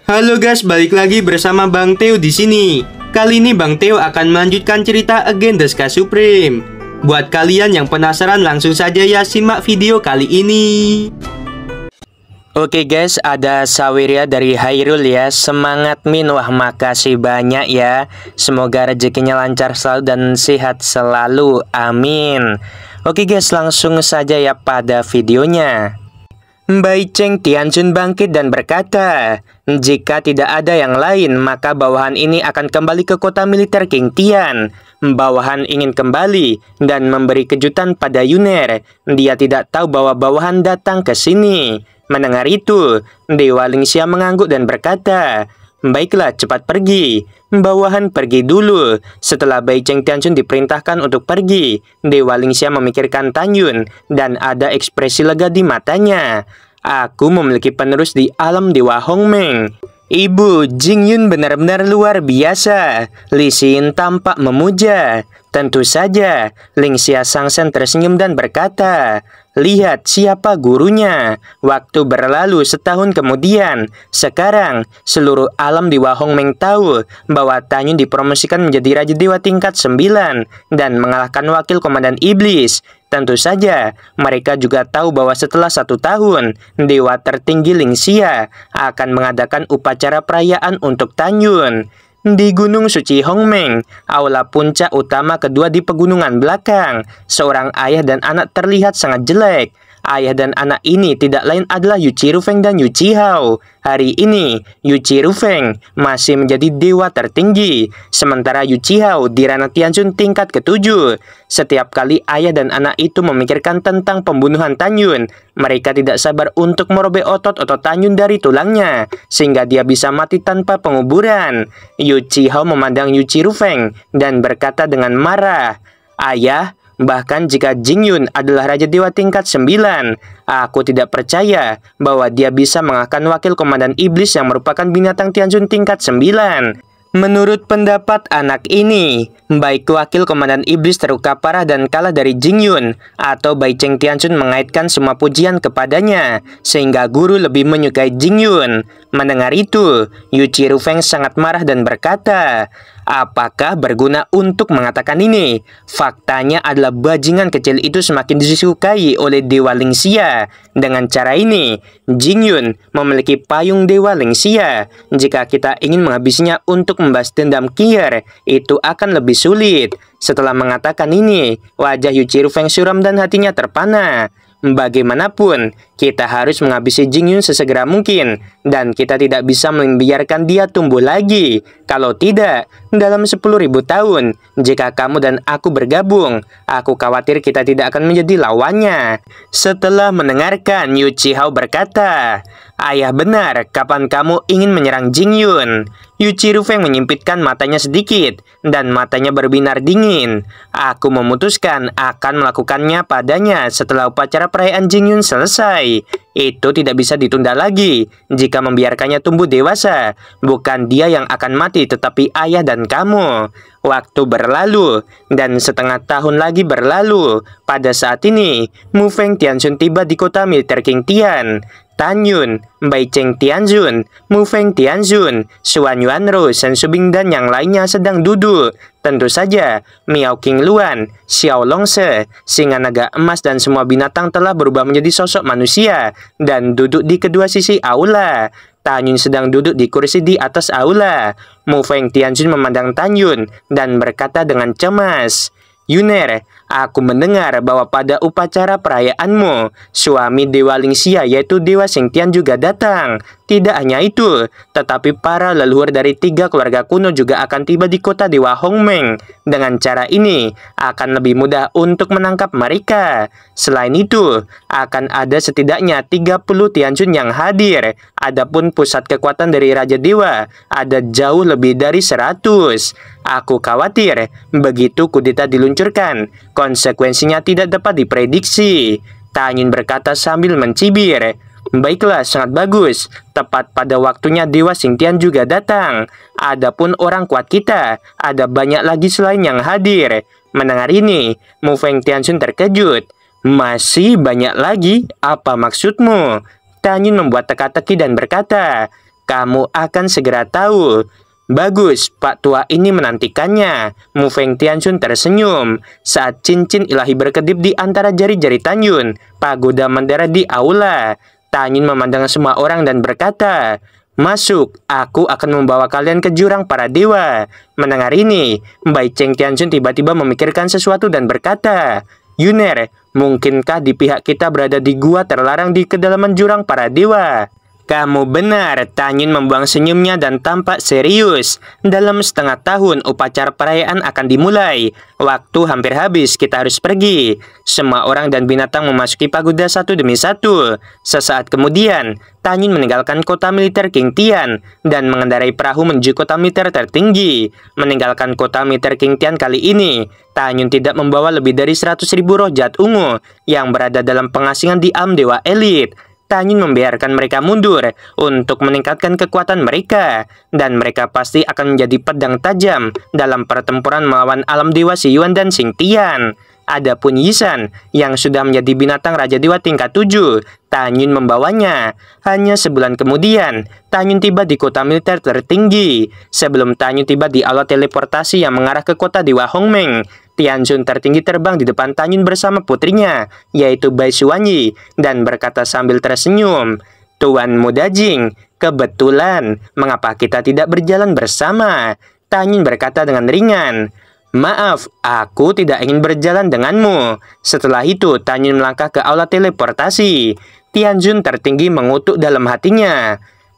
Halo guys, balik lagi bersama Bang Theo di sini. Kali ini Bang Theo akan melanjutkan cerita Again the Sky Supreme. Buat kalian yang penasaran, langsung saja ya simak video kali ini. Oke guys, ada Saweria dari Hairul ya. Semangat Min, wah makasih banyak ya. Semoga rezekinya lancar selalu dan sehat selalu, amin. Oke guys, langsung saja ya pada videonya. Bai Cheng Tianjun bangkit dan berkata, jika tidak ada yang lain, maka bawahan ini akan kembali ke kota militer King Tian. Bawahan ingin kembali dan memberi kejutan pada Yuner. Dia tidak tahu bahwa bawahan datang ke sini. Mendengar itu, Dewa Lingxia mengangguk dan berkata, baiklah, cepat pergi. Bawahan pergi dulu. Setelah Bai Cheng Tianjun diperintahkan untuk pergi, Dewa Lingxia memikirkan Tanyun dan ada ekspresi lega di matanya. Aku memiliki penerus di alam Dewa Hongmeng. Ibu, Jingyun benar-benar luar biasa. Li Xin tampak memuja. Tentu saja, Lingxia Sangsen tersenyum dan berkata, lihat siapa gurunya. Waktu berlalu setahun kemudian. Sekarang, seluruh alam Dewa Hongmeng tahu bahwa Tanyun dipromosikan menjadi Raja Dewa tingkat 9 dan mengalahkan wakil komandan iblis. Tentu saja, mereka juga tahu bahwa setelah 1 tahun, Dewa tertinggi Lingxia akan mengadakan upacara perayaan untuk Tanyun. Di Gunung Suci Hongmeng, aula puncak utama kedua di pegunungan belakang, seorang ayah dan anak terlihat sangat jelek. Ayah dan anak ini tidak lain adalah Yu Chirufeng dan Yu Chihao. Hari ini, Yu Chirufeng masih menjadi dewa tertinggi, sementara Yu Chihao di ranah Tianjun tingkat ke-7. Setiap kali ayah dan anak itu memikirkan tentang pembunuhan Tanyun, mereka tidak sabar untuk merobek otot-otot Tanyun dari tulangnya, sehingga dia bisa mati tanpa penguburan. Yu Chihao memandang Yu Chirufeng dan berkata dengan marah, ayah, bahkan jika Jingyun adalah Raja Dewa tingkat 9, aku tidak percaya bahwa dia bisa mengalahkan wakil komandan iblis yang merupakan binatang Tianjun tingkat 9. Menurut pendapat anak ini, baik wakil komandan iblis terluka parah dan kalah dari Jingyun, atau Bai Cheng Tianjun mengaitkan semua pujian kepadanya, sehingga guru lebih menyukai Jingyun. Mendengar itu, Yu Chirufeng sangat marah dan berkata, apakah berguna untuk mengatakan ini? Faktanya adalah bajingan kecil itu semakin disukai oleh Dewa Lingxia. Dengan cara ini, Jingyun memiliki payung Dewa Lingxia. Jika kita ingin menghabisinya untuk membalas dendam Kier, itu akan lebih sulit. Setelah mengatakan ini, wajah Yu Chirufeng suram dan hatinya terpana. Bagaimanapun, kita harus menghabisi Jingyun sesegera mungkin, dan kita tidak bisa membiarkan dia tumbuh lagi. Kalau tidak, dalam 10.000 tahun, jika kamu dan aku bergabung, aku khawatir kita tidak akan menjadi lawannya. Setelah mendengarkan, Yu Chihao berkata, ayah benar, kapan kamu ingin menyerang Jingyun? Yu Chirufeng menyimpitkan matanya sedikit, dan matanya berbinar dingin. Aku memutuskan akan melakukannya padanya setelah upacara perayaan Jingyun selesai. Itu tidak bisa ditunda lagi. Jika membiarkannya tumbuh dewasa, bukan dia yang akan mati, tetapi ayah dan kamu. Waktu berlalu, dan setengah tahun lagi berlalu. Pada saat ini, Mu Feng Tianjun tiba di kota militer King Tian. Tanyun, Bai Cheng Tianjun, Mu Feng Tianjun, Xuan Yuanro, Shen Subing dan yang lainnya sedang duduk. Tentu saja, Miao King Luan, Xiao Longse, singa naga emas dan semua binatang telah berubah menjadi sosok manusia dan duduk di kedua sisi aula. Tanyun sedang duduk di kursi di atas aula. Mu Feng Tianjun memandang Tanyun dan berkata dengan cemas, Yuner, aku mendengar bahwa pada upacara perayaanmu, suami Dewa Lingxia yaitu Dewa Xingtian juga datang. Tidak hanya itu, tetapi para leluhur dari 3 keluarga kuno juga akan tiba di kota Dewa Hongmeng. Dengan cara ini, akan lebih mudah untuk menangkap mereka. Selain itu, akan ada setidaknya 30 Tianjun yang hadir. Adapun pusat kekuatan dari Raja Dewa, ada jauh lebih dari 100. Aku khawatir, begitu kudeta diluncurkan, konsekuensinya tidak dapat diprediksi. Tanyun berkata sambil mencibir. Baiklah, sangat bagus. Tepat pada waktunya Dewa Xingtian juga datang. Adapun orang kuat kita, ada banyak lagi selain yang hadir. Mendengar ini, Mu Feng Tianjun terkejut. Masih banyak lagi? Apa maksudmu? Tanyun membuat teka-teki dan berkata, kamu akan segera tahu. Bagus, Pak Tua ini menantikannya. Mu Feng Tianjun tersenyum saat cincin ilahi berkedip di antara jari-jari Tanyun. Pagoda mendarat di aula. Tanyun memandang semua orang dan berkata, "Masuk, aku akan membawa kalian ke jurang para dewa." Mendengar ini, Bai Cheng Tianjun tiba-tiba memikirkan sesuatu dan berkata, "Yuner, mungkinkah di pihak kita berada di gua terlarang di kedalaman jurang para dewa?" "Kamu benar." Tanyun membuang senyumnya dan tampak serius. "Dalam setengah tahun upacara perayaan akan dimulai. Waktu hampir habis, kita harus pergi." Semua orang dan binatang memasuki pagoda satu demi satu. Sesaat kemudian, Tanyun meninggalkan kota militer King Tian dan mengendarai perahu menuju kota militer tertinggi. Meninggalkan kota militer King Tian kali ini, Tanyun tidak membawa lebih dari 100.000 roh jahat ungu yang berada dalam pengasingan di alam dewa elit. Tanyun membiarkan mereka mundur untuk meningkatkan kekuatan mereka, dan mereka pasti akan menjadi pedang tajam dalam pertempuran melawan alam dewa Si Yuan dan Xing Tian. Adapun Yisan yang sudah menjadi binatang Raja Dewa tingkat 7, Tanyun membawanya. Hanya sebulan kemudian, Tanyun tiba di kota militer tertinggi. Sebelum Tanyun tiba di aula teleportasi yang mengarah ke kota Dewa Hongmeng, Tianjun tertinggi terbang di depan Tanyun bersama putrinya, yaitu Bai Xuanyi, dan berkata sambil tersenyum, "Tuan Muda Jing, kebetulan, mengapa kita tidak berjalan bersama?" Tanyun berkata dengan ringan, "Maaf, aku tidak ingin berjalan denganmu." Setelah itu, Tanyun melangkah ke aula teleportasi. Tianjun tertinggi mengutuk dalam hatinya,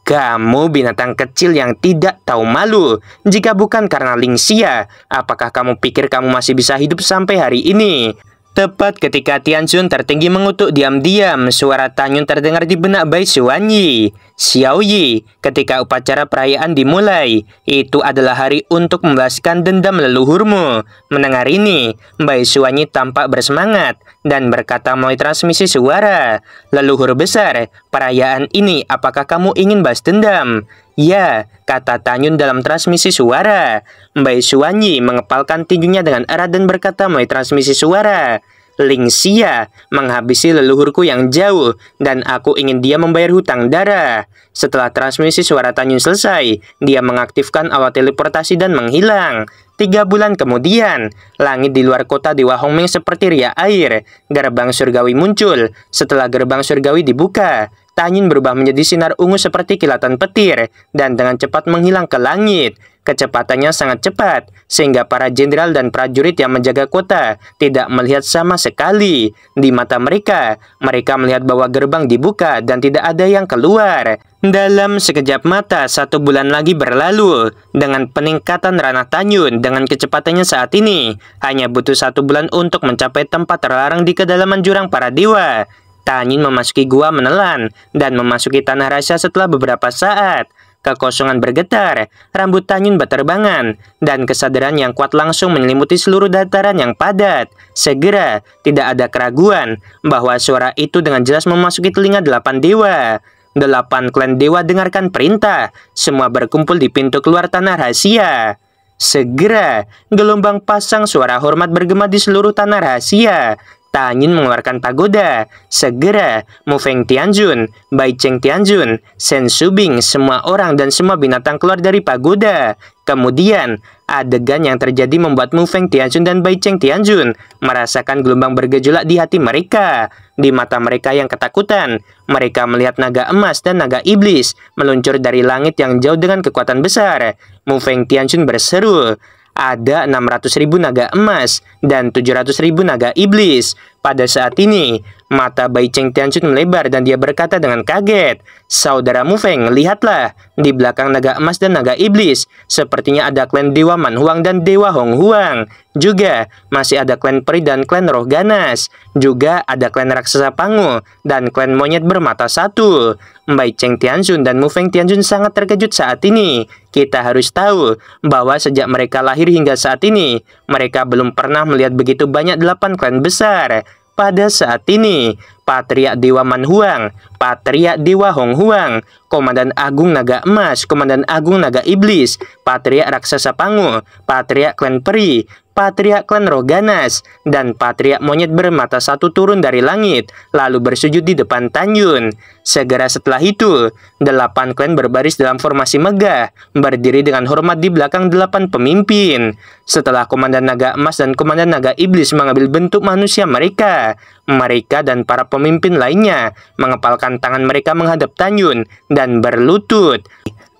"Kamu binatang kecil yang tidak tahu malu. Jika bukan karena Lingxia, apakah kamu pikir kamu masih bisa hidup sampai hari ini?" Tepat ketika Tianjun tertinggi mengutuk diam-diam, suara Tanyun terdengar di benak Bai Xuanyi. "Xiao Yi, ketika upacara perayaan dimulai, itu adalah hari untuk membalaskan dendam leluhurmu." Mendengar ini, Bai Xuanyi tampak bersemangat dan berkata melalui transmisi suara, "Leluhur besar, perayaan ini apakah kamu ingin balas dendam?" "Ya," kata Tanyun dalam transmisi suara. Bai Xuanyi mengepalkan tinjunya dengan erat dan berkata melalui transmisi suara, "Lingxia menghabisi leluhurku yang jauh, dan aku ingin dia membayar hutang darah." Setelah transmisi suara Tanyun selesai, dia mengaktifkan aula teleportasi dan menghilang. 3 bulan kemudian, langit di luar kota Dewa Hongmeng seperti riak air. Gerbang surgawi muncul. Setelah gerbang surgawi dibuka, Tanyun berubah menjadi sinar ungu seperti kilatan petir dan dengan cepat menghilang ke langit. Kecepatannya sangat cepat, sehingga para jenderal dan prajurit yang menjaga kota tidak melihat sama sekali. Di mata mereka, mereka melihat bahwa gerbang dibuka dan tidak ada yang keluar. Dalam sekejap mata, 1 bulan lagi berlalu. Dengan peningkatan ranah Tanyun dengan kecepatannya saat ini, hanya butuh 1 bulan untuk mencapai tempat terlarang di kedalaman jurang para dewa. Tanyun memasuki gua menelan dan memasuki tanah rahasia setelah beberapa saat. Kekosongan bergetar, rambut Tanyun berterbangan, dan kesadaran yang kuat langsung menyelimuti seluruh dataran yang padat. Segera, tidak ada keraguan bahwa suara itu dengan jelas memasuki telinga 8 dewa. 8 klan dewa dengarkan perintah, semua berkumpul di pintu keluar tanah rahasia. Segera, gelombang pasang suara hormat bergema di seluruh tanah rahasia. Tanyun mengeluarkan pagoda. Segera, Mu Feng Tianjun, Bai Cheng Tianjun, Shen Subing, semua orang dan semua binatang keluar dari pagoda. Kemudian, adegan yang terjadi membuat Mu Feng Tianjun dan Bai Cheng Tianjun merasakan gelombang bergejolak di hati mereka. Di mata mereka yang ketakutan, mereka melihat naga emas dan naga iblis meluncur dari langit yang jauh dengan kekuatan besar. Mu Feng Tianjun berseru, "Ada 600.000 naga emas dan 700.000 naga iblis." Pada saat ini, mata Bai Cheng Tianjun melebar dan dia berkata dengan kaget, "Saudara Mu Feng, lihatlah, di belakang naga emas dan naga iblis, sepertinya ada klan Dewa Man Huang dan Dewa Hong Huang. Juga masih ada klan peri dan klan roh ganas. Juga ada klan raksasa pangu dan klan monyet bermata satu." Bai Cheng Tianjun dan Mu Feng Tianjun sangat terkejut saat ini. Kita harus tahu bahwa sejak mereka lahir hingga saat ini, mereka belum pernah melihat begitu banyak 8 klan besar. Pada saat ini, Patriark Dewa Man Huang, Patriark Dewa Hong Huang, Komandan Agung Naga Emas, Komandan Agung Naga Iblis, Patriark Raksasa Pangu, Patriark Klan Peri, patriark klan roh ganas, dan patriark monyet bermata satu turun dari langit, lalu bersujud di depan Tanjun. Segera setelah itu, 8 klan berbaris dalam formasi megah, berdiri dengan hormat di belakang 8 pemimpin. Setelah Komandan Naga Emas dan Komandan Naga Iblis mengambil bentuk manusia mereka dan para pemimpin lainnya mengepalkan tangan mereka menghadap Tanjun dan berlutut.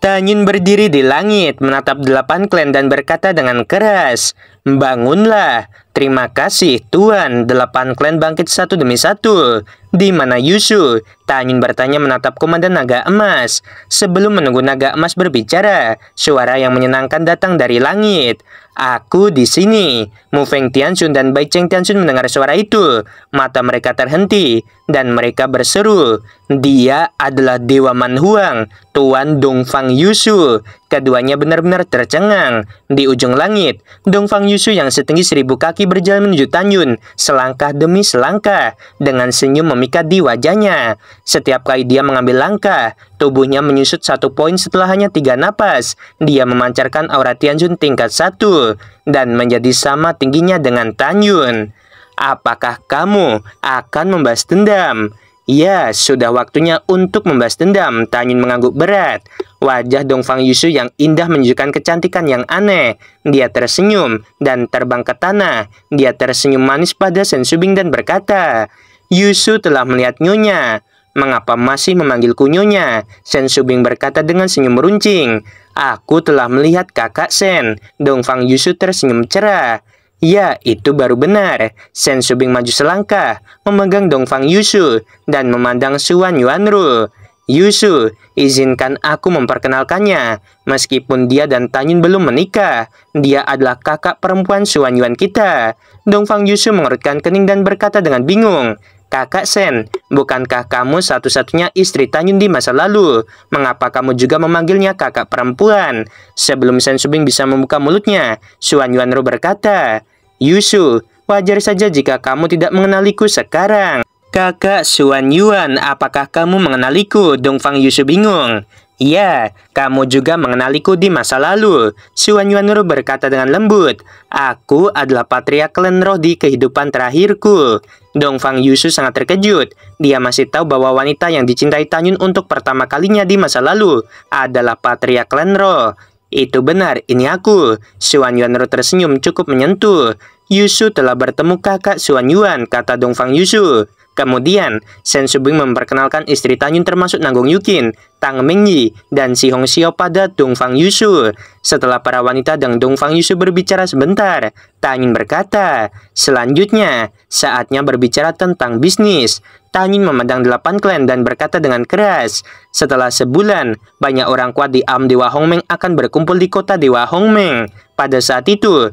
Tanjun berdiri di langit, menatap 8 klan dan berkata dengan keras, "Bangunlah." "Terima kasih, Tuan." 8 klan bangkit satu demi satu. "Di mana Yushu?" Tanjun bertanya menatap Komandan Naga Emas. Sebelum menunggu Naga Emas berbicara, suara yang menyenangkan datang dari langit. "Aku di sini." Mu Feng Tianxun dan Bai Cheng Tianxun mendengar suara itu. Mata mereka terhenti dan mereka berseru, "Dia adalah Dewa Manhuang, Tuan Dongfang Yushu." Keduanya benar-benar tercengang. Di ujung langit, Dongfang Yushu yang setinggi 1000 kaki berjalan menuju Tanjun, selangkah demi selangkah, dengan senyum memikat di wajahnya. Setiap kali dia mengambil langkah, tubuhnya menyusut 1 poin setelah hanya 3 napas. Dia memancarkan aura Tianjun tingkat 1 dan menjadi sama tingginya dengan Tanjun. "Apakah kamu akan membalas dendam?" "Ya, sudah waktunya untuk membalas dendam." Tanjun mengangguk berat. Wajah Dongfang Yushu yang indah menunjukkan kecantikan yang aneh. Dia tersenyum dan terbang ke tanah. Dia tersenyum manis pada Shen Shubing dan berkata, "Yushu telah melihat Nyonya. Mengapa masih memanggilku Nyonya?" Shen Shubing berkata dengan senyum meruncing. "Aku telah melihat kakak Shen." Dongfang Yushu tersenyum cerah. "Ya, itu baru benar." Shen Shubing maju selangkah, memegang Dongfang Yushu, dan memandang Suan Yuanru. "Yushu, izinkan aku memperkenalkannya. Meskipun dia dan Tanjun belum menikah, dia adalah kakak perempuan Suan Yuan kita." Dongfang Yushu mengerutkan kening dan berkata dengan bingung, "Kakak Shen, bukankah kamu satu-satunya istri Tanjun di masa lalu? Mengapa kamu juga memanggilnya kakak perempuan?" Sebelum Shen Shubing bisa membuka mulutnya, Suan Yuanru berkata, "Yushu, wajar saja jika kamu tidak mengenaliku sekarang." "Kakak Suan Yuan, apakah kamu mengenaliku?" Dongfang Yushu bingung. "Ya, kamu juga mengenaliku di masa lalu." Suan Yuanru berkata dengan lembut, "Aku adalah patriark klan roh di kehidupan terakhirku." Dongfang Yushu sangat terkejut. Dia masih tahu bahwa wanita yang dicintai Tanjun untuk pertama kalinya di masa lalu adalah patriark klan roh. "Itu benar, ini aku." Suan Yuanru tersenyum cukup menyentuh. "Yushu telah bertemu kakak Suan Yuan," kata Dongfang Yushu. Kemudian, Shen Shubing memperkenalkan istri Tanjun termasuk Nanggong Yukin, Tang Mengyi, dan Si Hong Xiao pada Dongfang Yushu. Setelah para wanita dan Dongfang Yushu berbicara sebentar, Tanjun berkata, "Selanjutnya, saatnya berbicara tentang bisnis." Tanjun memandang 8 klan dan berkata dengan keras, "Setelah sebulan, banyak orang kuat di alam Dewa Hongmeng akan berkumpul di kota Dewa Hongmeng. Pada saat itu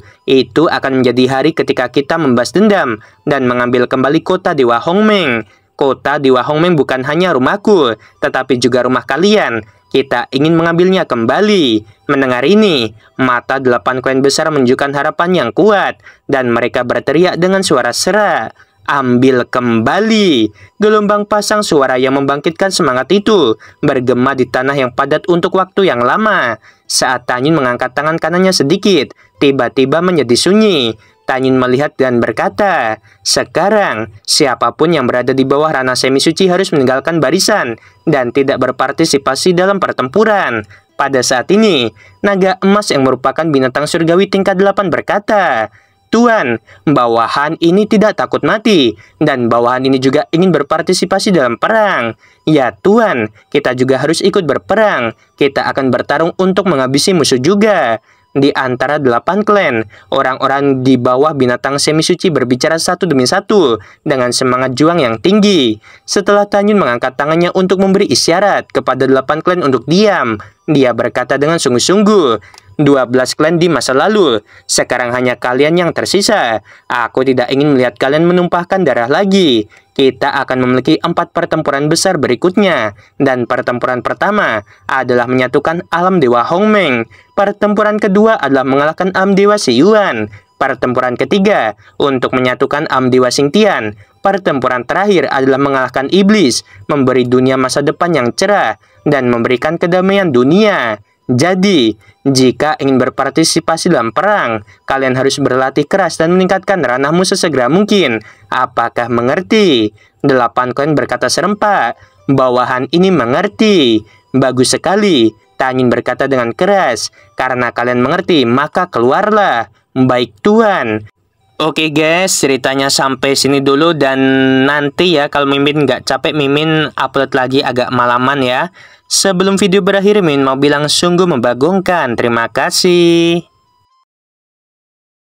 akan menjadi hari ketika kita membalas dendam dan mengambil kembali kota Dewa Hongmeng. Kota Dewa Hongmeng bukan hanya rumahku, tetapi juga rumah kalian. Kita ingin mengambilnya kembali." Mendengar ini, mata 8 klan besar menunjukkan harapan yang kuat, dan mereka berteriak dengan suara serak, "Ambil kembali!" Gelombang pasang suara yang membangkitkan semangat itu bergema di tanah yang padat untuk waktu yang lama. Saat Tanjun mengangkat tangan kanannya sedikit, tiba-tiba menjadi sunyi. Tanjun melihat dan berkata, "Sekarang, siapapun yang berada di bawah ranah semi suci harus meninggalkan barisan dan tidak berpartisipasi dalam pertempuran." Pada saat ini, naga emas yang merupakan binatang surgawi tingkat 8 berkata, "Tuan, bawahan ini tidak takut mati, dan bawahan ini juga ingin berpartisipasi dalam perang." "Ya Tuan, kita juga harus ikut berperang. Kita akan bertarung untuk menghabisi musuh juga." Di antara 8 klan, orang-orang di bawah binatang semi suci berbicara satu demi satu dengan semangat juang yang tinggi. Setelah Tanjun mengangkat tangannya untuk memberi isyarat kepada 8 klan untuk diam, dia berkata dengan sungguh-sungguh, 12 klan di masa lalu, sekarang hanya kalian yang tersisa. Aku tidak ingin melihat kalian menumpahkan darah lagi. Kita akan memiliki 4 pertempuran besar berikutnya, dan pertempuran pertama adalah menyatukan alam Dewa Hongmeng. Pertempuran kedua adalah mengalahkan alam Dewa Xiyuan. Pertempuran ketiga untuk menyatukan alam Dewa Xingtian. Pertempuran terakhir adalah mengalahkan iblis, memberi dunia masa depan yang cerah, dan memberikan kedamaian dunia. Jadi, jika ingin berpartisipasi dalam perang, kalian harus berlatih keras dan meningkatkan ranahmu sesegera mungkin. Apakah mengerti? 8 koin berkata serempak. Bawahan ini mengerti. Bagus sekali. Tanjin berkata dengan keras. Karena kalian mengerti, maka keluarlah. Baik Tuan. Oke guys, ceritanya sampai sini dulu, dan nanti ya kalau Mimin nggak capek, Mimin upload lagi agak malaman ya. Sebelum video berakhir, Mimin mau bilang sungguh membagongkan. Terima kasih.